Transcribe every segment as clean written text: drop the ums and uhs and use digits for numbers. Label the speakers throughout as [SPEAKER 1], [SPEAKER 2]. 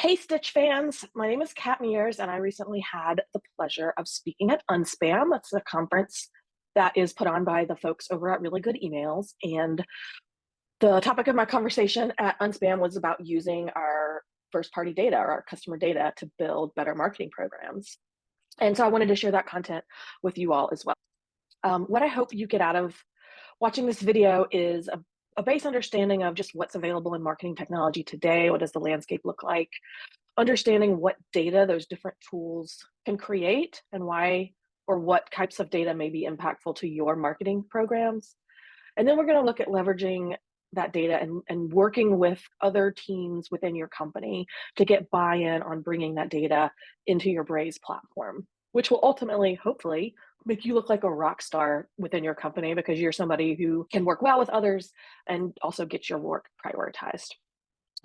[SPEAKER 1] Hey, Stitch fans. My name is Kat Mears, and I recently had the pleasure of speaking at Unspam. It's a conference that is put on by the folks over at Really Good Emails. And the topic of my conversation at Unspam was about using our first party data or our customer data to build better marketing programs. And so I wanted to share that content with you all as well. What I hope you get out of watching this video is a base understanding of just what's available in marketing technology today. What does the landscape look like? Understanding what data those different tools can create and why or what types of data may be impactful to your marketing programs. And then we're going to look at leveraging that data and working with other teams within your company to get buy-in on bringing that data into your Braze platform, which will ultimately, hopefully, make you look like a rock star within your company because you're somebody who can work well with others and also get your work prioritized.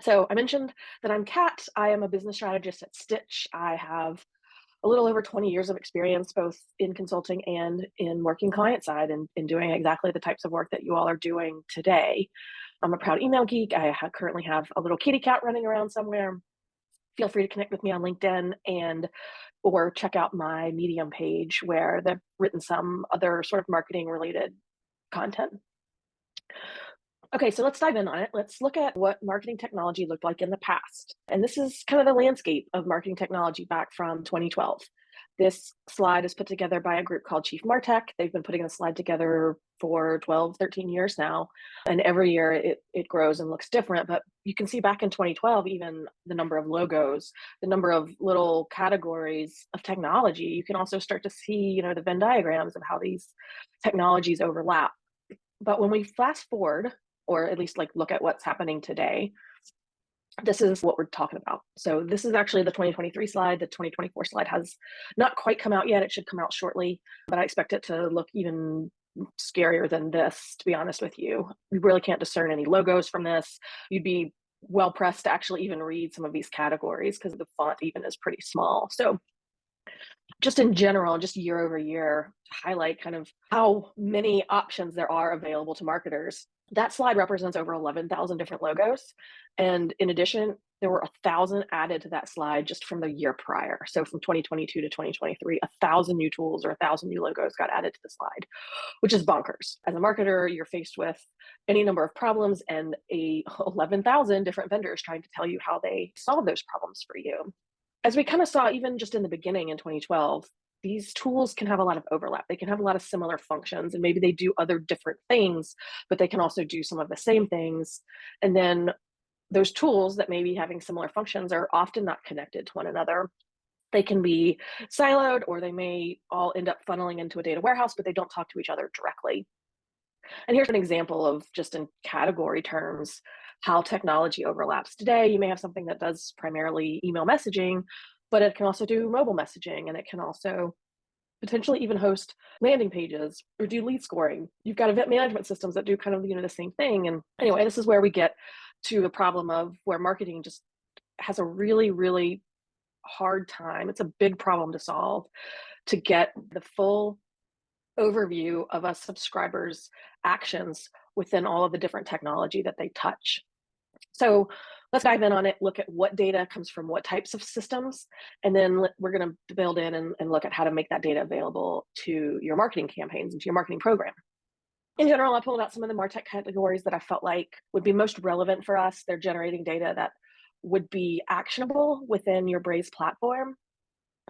[SPEAKER 1] So I mentioned that I'm Kat. I am a business strategist at Stitch. I have a little over 20 years of experience, both in consulting and in working client side and in doing exactly the types of work that you all are doing today. I'm a proud email geek. I currently have a little kitty cat running around somewhere. Feel free to connect with me on LinkedIn or check out my Medium page where they've written some other sort of marketing related content. Okay, so let's dive in on it. Let's look at what marketing technology looked like in the past. And this is kind of the landscape of marketing technology back from 2012. This slide is put together by a group called Chief Martech. They've been putting a slide together for 12, 13 years now. And every year it grows and looks different. But you can see back in 2012, even the number of logos, the number of little categories of technology. You can also start to see, the Venn diagrams of how these technologies overlap. But when we fast forward, or at least look at what's happening today, this is what we're talking about. So this is actually the 2023 slide. The 2024 slide has not quite come out yet. It should come out shortly, but I expect it to look even scarier than this, to be honest with you. We really can't discern any logos from this. You'd be well pressed to actually even read some of these categories because the font even is pretty small. So just in general, just year over year, to highlight kind of how many options there are available to marketers. That slide represents over 11,000 different logos. And in addition, there were 1,000 added to that slide just from the year prior. So from 2022 to 2023, 1,000 new tools or 1,000 new logos got added to the slide, which is bonkers. As a marketer, you're faced with any number of problems and 11,000 different vendors trying to tell you how they solve those problems for you. As we kind of saw even just in the beginning in 2012, these tools can have a lot of overlap. They can have a lot of similar functions, and maybe they do other different things, but they can also do some of the same things. And then those tools that may be having similar functions are often not connected to one another. They can be siloed, or they may all end up funneling into a data warehouse, but they don't talk to each other directly. And here's an example of, just in category terms, how technology overlaps. Today, you may have something that does primarily email messaging, but it can also do mobile messaging, and it can also potentially even host landing pages or do lead scoring. You've got event management systems that do kind of, the same thing. And anyway, this is where we get to the problem of where marketing just has a really, really hard time. It's a big problem to solve, to get the full overview of a subscriber's actions within all of the different technology that they touch. So let's dive in on it, look at what data comes from what types of systems, and then we're going to build in and look at how to make that data available to your marketing campaigns and to your marketing program. In general, I pulled out some of the MarTech categories that I felt like would be most relevant for us. They're generating data that would be actionable within your Braze platform.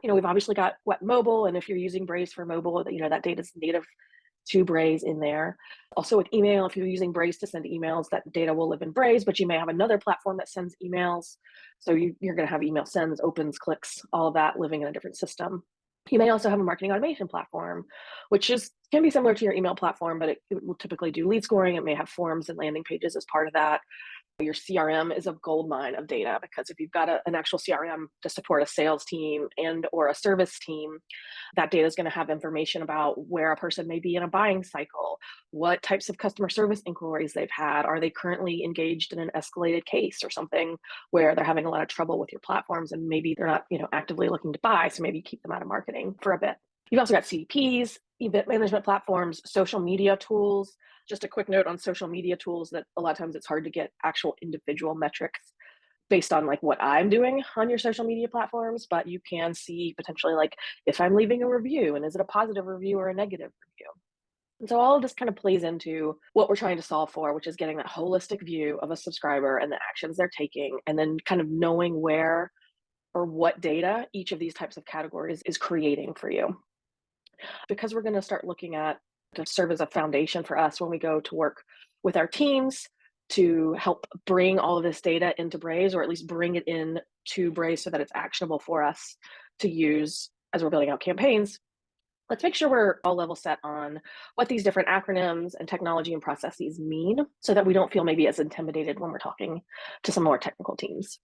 [SPEAKER 1] We've obviously got web mobile, and if you're using Braze for mobile, that data is native to Braze in there. Also with email, if you're using Braze to send emails, that data will live in Braze, but you may have another platform that sends emails. So you're going to have email sends, opens, clicks, all of that living in a different system. You may also have a marketing automation platform, which can be similar to your email platform, but it will typically do lead scoring. It may have forms and landing pages as part of that. Your CRM is a goldmine of data, because if you've got an actual CRM to support a sales team and or a service team, that data is going to have information about where a person may be in a buying cycle, what types of customer service inquiries they've had. Are they currently engaged in an escalated case or something where they're having a lot of trouble with your platforms and maybe they're not, actively looking to buy, so maybe keep them out of marketing for a bit. You've also got CDPs, event management platforms, social media tools. Just a quick note on social media tools, that a lot of times it's hard to get actual individual metrics based on like what I'm doing on your social media platforms, but you can see potentially like if I'm leaving a review and is it a positive review or a negative review. And so all of this kind of plays into what we're trying to solve for, which is getting that holistic view of a subscriber and the actions they're taking, and then kind of knowing where or what data each of these types of categories is creating for you. Because we're going to start looking at to serve as a foundation for us when we go to work with our teams to help bring all of this data into Braze, or at least bring it in to Braze so that it's actionable for us to use as we're building out campaigns. Let's make sure we're all level set on what these different acronyms and technology and processes mean so that we don't feel maybe as intimidated when we're talking to some more technical teams.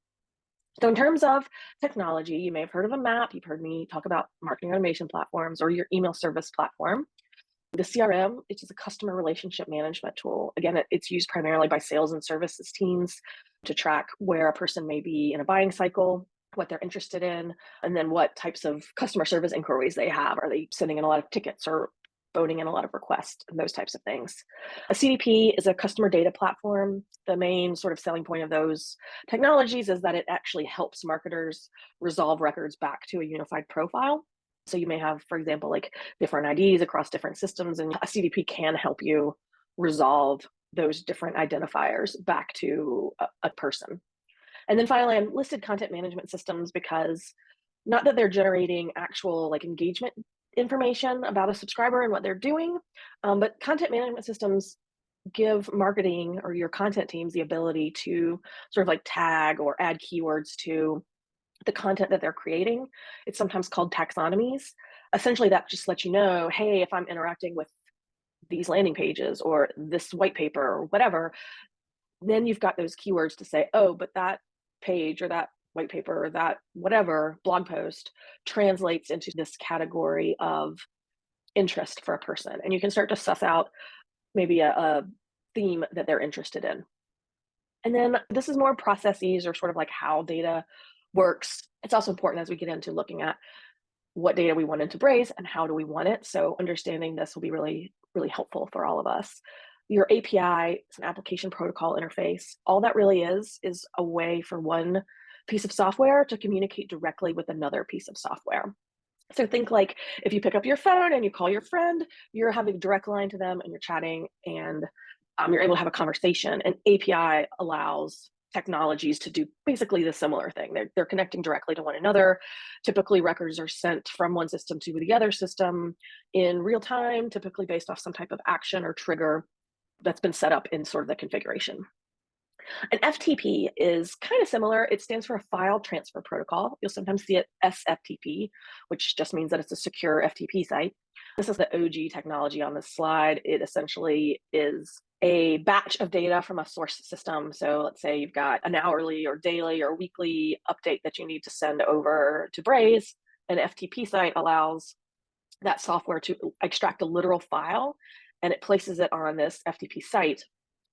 [SPEAKER 1] So in terms of technology, you may have heard of a map. You've heard me talk about marketing automation platforms or your email service platform. The CRM, which is a customer relationship management tool. Again, it's used primarily by sales and services teams to track where a person may be in a buying cycle, what they're interested in, and then what types of customer service inquiries they have. Are they sending in a lot of tickets or phoning in a lot of requests and those types of things? A CDP is a customer data platform. The main sort of selling point of those technologies is that it actually helps marketers resolve records back to a unified profile. So you may have, for example, like different IDs across different systems, and a CDP can help you resolve those different identifiers back to a person. And then finally, I listed content management systems because not that they're generating actual like engagement information about a subscriber and what they're doing, but content management systems give marketing or your content teams the ability to sort of like tag or add keywords to the content that they're creating. It's sometimes called taxonomies. Essentially, that just lets you know, hey, if I'm interacting with these landing pages or this white paper or whatever, then you've got those keywords to say, oh, but that page or that white paper or that whatever blog post translates into this category of interest for a person. And you can start to suss out maybe a theme that they're interested in. And then this is more processes or sort of like how data works. It's also important as we get into looking at what data we want into Braze and how do we want it. So understanding this will be really, really helpful for all of us. Your API is an application protocol interface. All that really is a way for one piece of software to communicate directly with another piece of software. So think like if you pick up your phone and you call your friend, you're having a direct line to them and you're chatting, and you're able to have a conversation. An API allows technologies to do basically the similar thing. They're connecting directly to one another. Typically, records are sent from one system to the other system in real time, typically based off some type of action or trigger that's been set up in sort of the configuration. An FTP is kind of similar. It stands for a file transfer protocol. You'll sometimes see it SFTP, which just means that it's a secure FTP site. This is the OG technology on this slide. It essentially is a batch of data from a source system. So let's say you've got an hourly or daily or weekly update that you need to send over to Braze. An FTP site allows that software to extract a literal file, and it places it on this FTP site,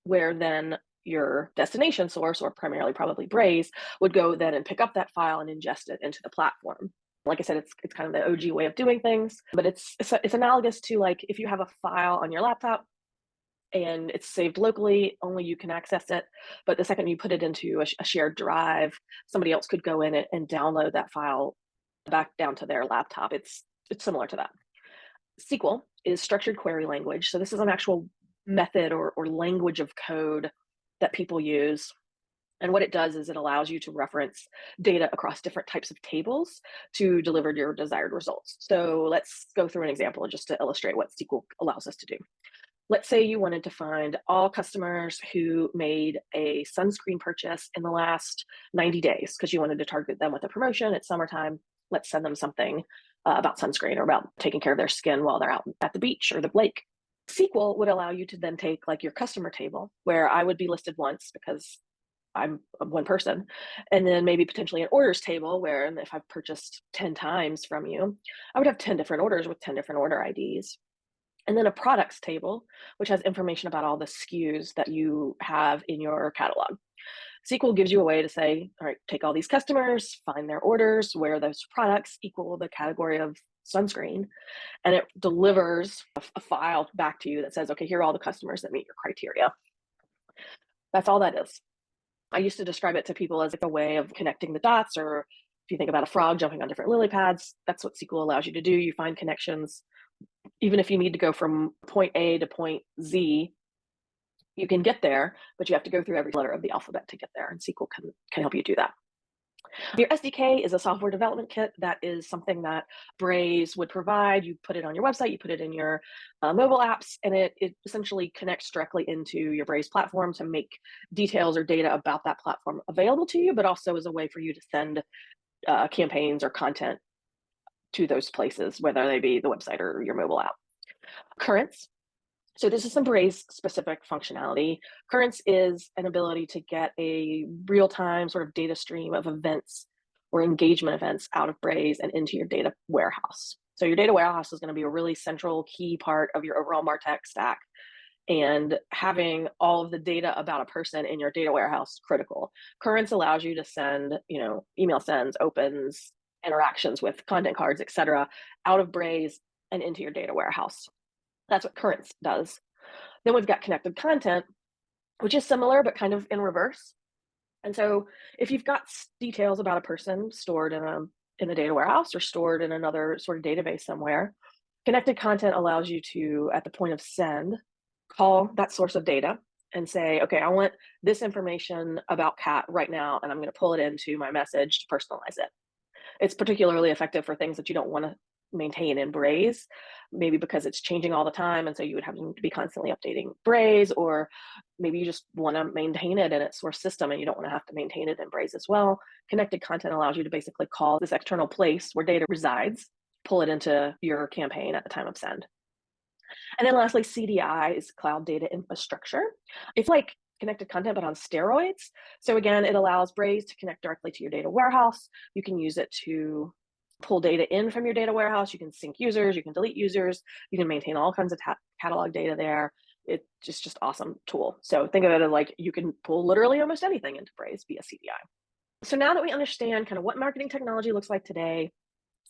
[SPEAKER 1] where then your destination source, or primarily probably Braze, would go then and pick up that file and ingest it into the platform. Like I said, it's kind of the OG way of doing things, but it's analogous to like if you have a file on your laptop and it's saved locally, only you can access it. But the second you put it into a shared drive, somebody else could go in it and download that file back down to their laptop. It's similar to that. SQL is structured query language. So this is an actual method or language of code that people use. And what it does is it allows you to reference data across different types of tables to deliver your desired results. So let's go through an example just to illustrate what SQL allows us to do. Let's say you wanted to find all customers who made a sunscreen purchase in the last 90 days because you wanted to target them with a promotion. It's summertime. Let's send them something about sunscreen or about taking care of their skin while they're out at the beach or the lake. SQL would allow you to then take like your customer table where I would be listed once because I'm one person, and then maybe potentially an orders table where if I've purchased 10 times from you, I would have 10 different orders with 10 different order IDs. And then a products table, which has information about all the SKUs that you have in your catalog. SQL gives you a way to say, all right, take all these customers, find their orders, where those products equal the category of sunscreen, and it delivers a file back to you that says, okay, here are all the customers that meet your criteria. That's all that is. I used to describe it to people as like a way of connecting the dots, or if you think about a frog jumping on different lily pads, that's what SQL allows you to do. You find connections. Even if you need to go from point A to point Z, you can get there, but you have to go through every letter of the alphabet to get there, and SQL can help you do that. Your SDK is a software development kit. That is something that Braze would provide. You put it on your website, you put it in your mobile apps, and it essentially connects directly into your Braze platform to make details or data about that platform available to you, but also as a way for you to send campaigns or content to those places, whether they be the website or your mobile app. Currents. So this is some Braze specific functionality. Currents is an ability to get a real-time sort of data stream of events or engagement events out of Braze and into your data warehouse. So your data warehouse is going to be a really central key part of your overall MarTech stack. And having all of the data about a person in your data warehouse critical. Currents allows you to send, email sends, opens, interactions with content cards, etc., out of Braze and into your data warehouse. That's what Currents does. Then we've got connected content, which is similar but kind of in reverse. And so if you've got details about a person stored in a data warehouse or stored in another sort of database somewhere, connected content allows you to, at the point of send, call that source of data and say, okay, I want this information about Kat right now, and I'm going to pull it into my message to personalize it. It's particularly effective for things that you don't want to maintain in Braze, maybe because it's changing all the time. And so you would have to be constantly updating Braze, or maybe you just want to maintain it in its source system and you don't want to have to maintain it in Braze as well. Connected content allows you to basically call this external place where data resides, pull it into your campaign at the time of send. And then lastly, CDI is cloud data infrastructure. It's like connected content, but on steroids. So again, it allows Braze to connect directly to your data warehouse. You can use it to pull data in from your data warehouse. You can sync users, you can delete users, you can maintain all kinds of catalog data there. It's just awesome tool. So think of it as like you can pull literally almost anything into Braze via CDI. So now that we understand kind of what marketing technology looks like today,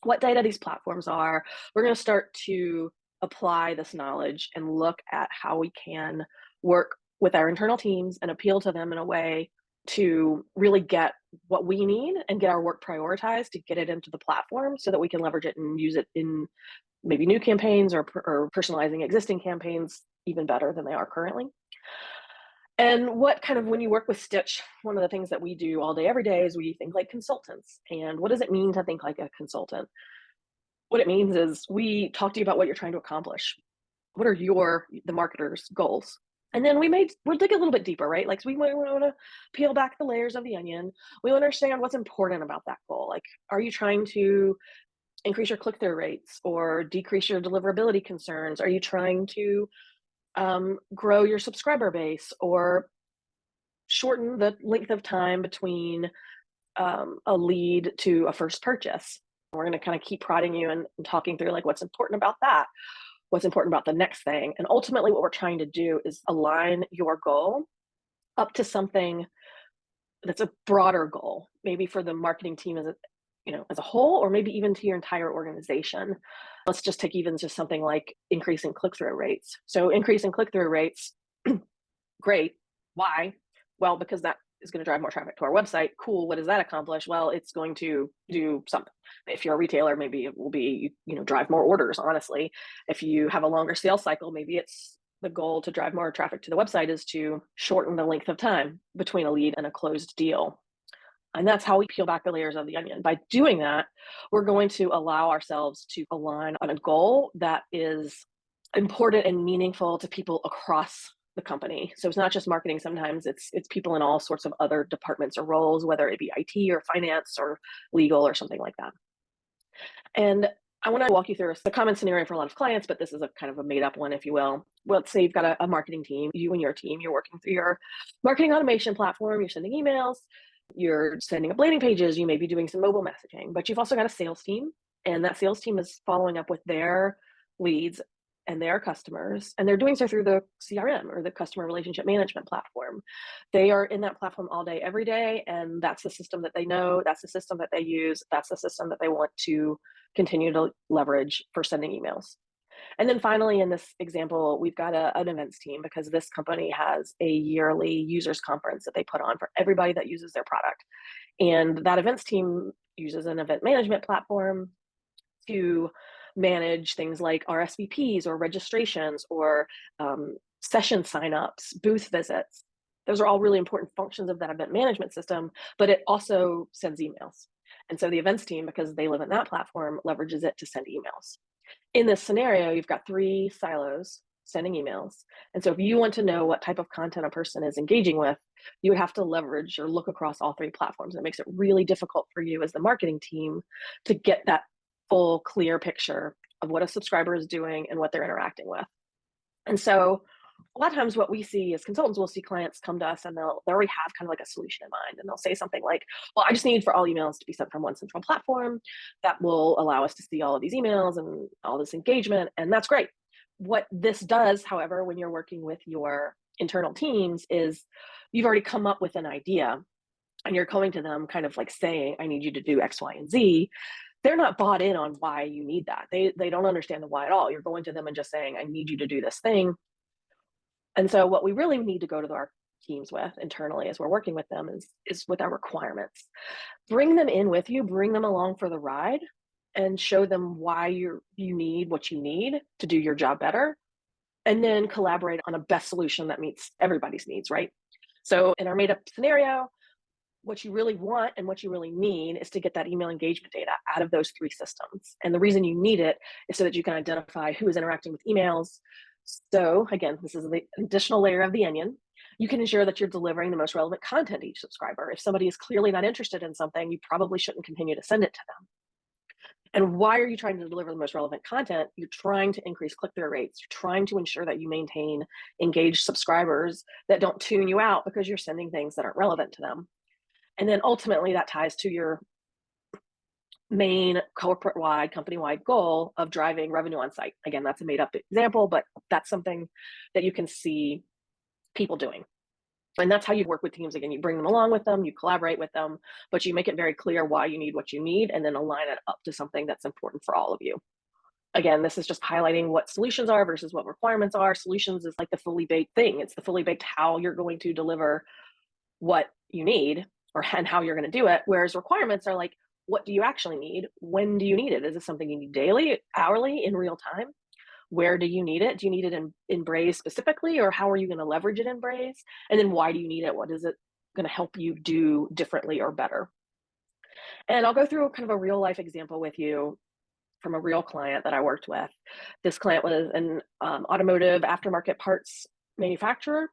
[SPEAKER 1] what data these platforms are, we're going to start to apply this knowledge and look at how we can work with our internal teams and appeal to them in a way to really get what we need and get our work prioritized to get it into the platform so that we can leverage it and use it in maybe new campaigns or personalizing existing campaigns even better than they are currently. And what kind of, when you work with Stitch, one of the things that we do all day, every day is we think like consultants. And what does it mean to think like a consultant? What it means is we talk to you about what you're trying to accomplish. What are the marketer's goals? And then we'll dig a little bit deeper, right? Like we want to peel back the layers of the onion. We understand what's important about that goal. Like, are you trying to increase your click-through rates or decrease your deliverability concerns? Are you trying to grow your subscriber base or shorten the length of time between a lead to a first purchase? We're going to kind of keep prodding you and talking through like what's important about that, what's important about the next thing. And ultimately what we're trying to do is align your goal up to something that's a broader goal, maybe for the marketing team as a whole, or maybe even to your entire organization. Let's just take even just something like increasing click-through rates. So increasing click-through rates, great. Why? Well, because that is going to drive more traffic to our website. Cool. What does that accomplish? Well, it's going to do something. If you're a retailer, maybe it will be, drive more orders, honestly. If you have a longer sales cycle, maybe it's the goal to drive more traffic to the website is to shorten the length of time between a lead and a closed deal. And that's how we peel back the layers of the onion. By doing that, we're going to allow ourselves to align on a goal that is important and meaningful to people across the company. So it's not just marketing. Sometimes it's people in all sorts of other departments or roles, whether it be IT or finance or legal or something like that. And I want to walk you through the common scenario for a lot of clients, but this is a kind of a made up one, if you will. Well, let's say you've got a marketing team, you and your team, you're working through your marketing automation platform, you're sending emails, you're sending up landing pages, you may be doing some mobile messaging, but you've also got a sales team, and that sales team is following up with their leads and their customers, and they're doing so through the CRM or the customer relationship management platform. They are in that platform all day, every day, and that's the system that they know, that's the system that they use, that's the system that they want to continue to leverage for sending emails. And then finally, in this example, we've got an events team because this company has a yearly users conference that they put on for everybody that uses their product. And that events team uses an event management platform to manage things like RSVPs or registrations or session signups, booth visits. Those are all really important functions of that event management system, but it also sends emails. And so the events team, because they live in that platform, leverages it to send emails. In this scenario, you've got 3 silos sending emails. And so if you want to know what type of content a person is engaging with, you would have to leverage or look across all 3 platforms. It makes it really difficult for you as the marketing team to get that full, clear picture of what a subscriber is doing and what they're interacting with. And so a lot of times what we see as consultants, we'll see clients come to us and they'll already have kind of like a solution in mind. And they'll say something like, well, I just need for all emails to be sent from one central platform that will allow us to see all of these emails and all this engagement. And that's great. What this does, however, when you're working with your internal teams is you've already come up with an idea and you're going to them kind of like saying, I need you to do X, Y, and Z. They're not bought in on why you need that. They don't understand the why at all. You're going to them and just saying, I need you to do this thing. And so what we really need to go to our teams with internally as we're working with them is with our requirements. Bring them in with you, bring them along for the ride and show them why you need what you need to do your job better. And then collaborate on a best solution that meets everybody's needs, right? So in our made up scenario, what you really want and what you really need is to get that email engagement data out of those 3 systems. And the reason you need it is so that you can identify who is interacting with emails. So again, this is the additional layer of the onion. You can ensure that you're delivering the most relevant content to each subscriber. If somebody is clearly not interested in something, you probably shouldn't continue to send it to them. And why are you trying to deliver the most relevant content? You're trying to increase click-through rates. You're trying to ensure that you maintain engaged subscribers that don't tune you out because you're sending things that aren't relevant to them. And then ultimately that ties to your main corporate-wide, company-wide goal of driving revenue on site. Again, that's a made-up example, but that's something that you can see people doing. And that's how you work with teams. Again, you bring them along with them, you collaborate with them, but you make it very clear why you need what you need and then align it up to something that's important for all of you. Again, this is just highlighting what solutions are versus what requirements are. Solutions is like the fully baked thing. It's the fully baked how you're going to deliver what you need and how you're going to do it. Whereas requirements are like, what do you actually need? When do you need it? Is it something you need daily, hourly, in real time? Where do you need it? Do you need it in Braze specifically, or how are you going to leverage it in Braze? And then why do you need it? What is it going to help you do differently or better? And I'll go through kind of a real life example with you from a real client that I worked with. This client was an automotive aftermarket parts manufacturer.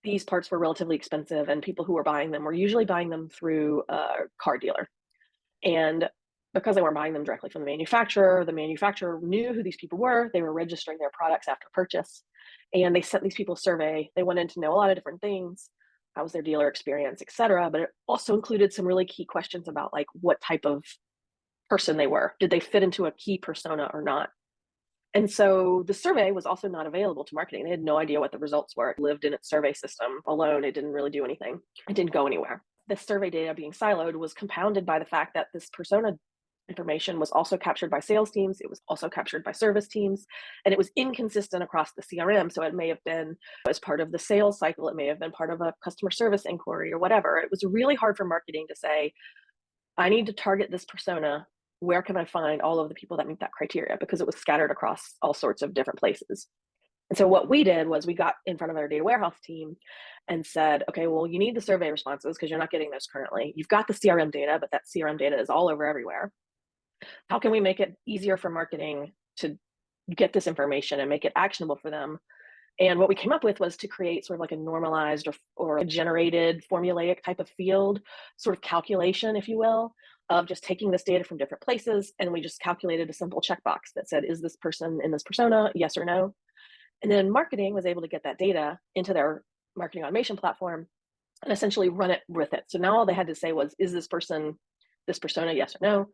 [SPEAKER 1] These parts were relatively expensive, and people who were buying them were usually buying them through a car dealer. And because they weren't buying them directly from the manufacturer knew who these people were. They were registering their products after purchase. And they sent these people a survey. They wanted to know a lot of different things. How was their dealer experience, et cetera. But it also included some really key questions about like what type of person they were. Did they fit into a key persona or not? And so the survey was also not available to marketing. They had no idea what the results were. It lived in its survey system alone. It didn't really do anything. It didn't go anywhere. The survey data being siloed was compounded by the fact that this persona information was also captured by sales teams. It was also captured by service teams, and it was inconsistent across the CRM. So it may have been as part of the sales cycle. It may have been part of a customer service inquiry or whatever. It was really hard for marketing to say, I need to target this persona. Where can I find all of the people that meet that criteria? Because it was scattered across all sorts of different places. And so what we did was we got in front of our data warehouse team and said, okay, well, you need the survey responses because you're not getting those currently. You've got the CRM data, but that CRM data is all over everywhere. How can we make it easier for marketing to get this information and make it actionable for them? And what we came up with was to create sort of like a normalized or a generated formulaic type of field, sort of calculation, if you will, of just taking this data from different places. And we just calculated a simple checkbox that said, is this person in this persona, yes or no? And then marketing was able to get that data into their marketing automation platform and essentially run it with it. So now all they had to say was, is this person, this persona, yes or no?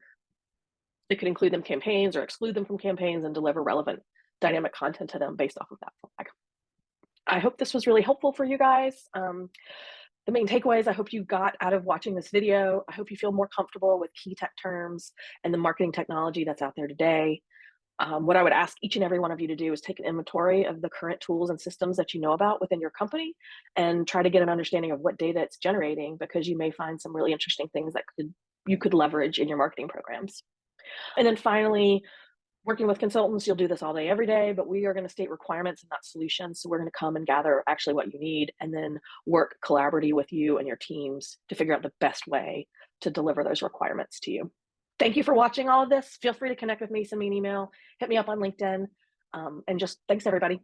[SPEAKER 1] It could include them campaigns or exclude them from campaigns and deliver relevant dynamic content to them based off of that flag. I hope this was really helpful for you guys. The main takeaways I hope you got out of watching this video, I hope you feel more comfortable with key tech terms and the marketing technology that's out there today. What I would ask each and every one of you to do is take an inventory of the current tools and systems that you know about within your company and try to get an understanding of what data it's generating, because you may find some really interesting things that you could leverage in your marketing programs. And then finally, working with consultants, you'll do this all day, every day, but we are going to state requirements and not solutions. So we're going to come and gather actually what you need and then work collaboratively with you and your teams to figure out the best way to deliver those requirements to you. Thank you for watching all of this. Feel free to connect with me, send me an email, hit me up on LinkedIn, and just thanks, everybody.